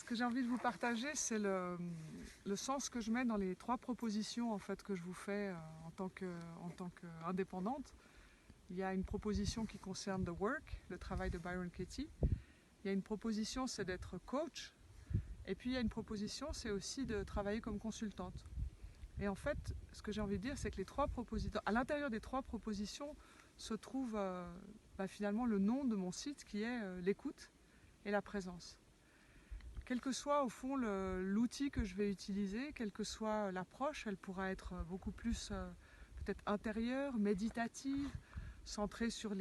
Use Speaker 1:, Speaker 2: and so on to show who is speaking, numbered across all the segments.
Speaker 1: que j'ai envie de vous partager, c'est le sens que je mets dans les 3 propositions en fait, que je vous fais en tant qu'indépendante. Il y a une proposition qui concerne the work, le travail de Byron Katie. Il y a une proposition, c'est d'être coach. Et puis il y a une proposition, c'est aussi de travailler comme consultante. Et en fait, ce que j'ai envie de dire, c'est que à l'intérieur des 3 propositions se trouve finalement le nom de mon site qui est l'écoute et la présence. Quel que soit au fond l'outil que je vais utiliser, quelle que soit l'approche, elle pourra être beaucoup plus peut-être intérieure, méditative, centrée sur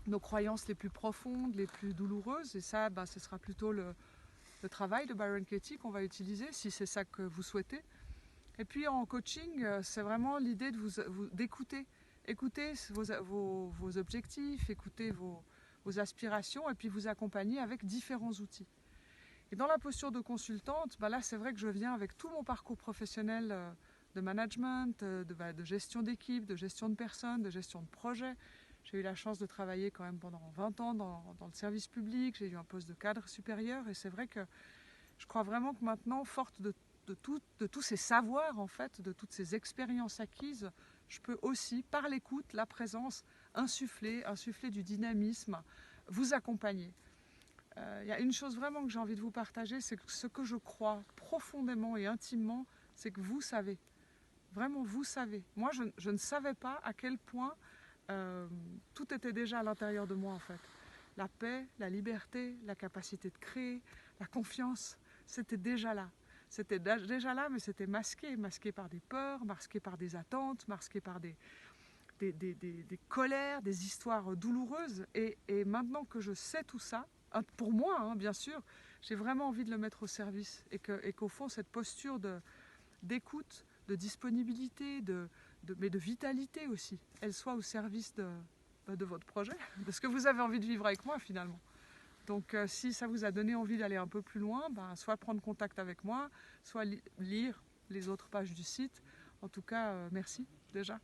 Speaker 1: nos croyances les plus profondes, les plus douloureuses. Et ça, ce sera plutôt le travail de Byron Katie qu'on va utiliser, si c'est ça que vous souhaitez. Et puis en coaching, c'est vraiment l'idée d'écouter. Écouter vos objectifs, écouter vos aspirations et puis vous accompagner avec différents outils. Et dans la posture de consultante, là c'est vrai que je viens avec tout mon parcours professionnel de management, de gestion d'équipe, de gestion de personnes, de gestion de projets. J'ai eu la chance de travailler quand même pendant 20 ans dans le service public, j'ai eu un poste de cadre supérieur et c'est vrai que je crois vraiment que maintenant, forte de tous ces savoirs en fait, de toutes ces expériences acquises, je peux aussi, par l'écoute, la présence, insuffler du dynamisme, vous accompagner. Il y a une chose vraiment que j'ai envie de vous partager, c'est que ce que je crois profondément et intimement, c'est que vous savez. Vraiment, vous savez. Moi, je ne savais pas à quel point tout était déjà à l'intérieur de moi, en fait. La paix, la liberté, la capacité de créer, la confiance, c'était déjà là. C'était déjà là, mais c'était masqué par des peurs, masqué par des attentes, masqué par des colères, des histoires douloureuses. Et maintenant que je sais tout ça, pour moi, bien sûr, j'ai vraiment envie de le mettre au service. Et qu'au fond, cette posture d'écoute, de disponibilité, mais de vitalité aussi, elle soit au service de votre projet, de ce que vous avez envie de vivre avec moi finalement. Donc si ça vous a donné envie d'aller un peu plus loin, soit prendre contact avec moi, soit lire les autres pages du site. En tout cas, merci déjà.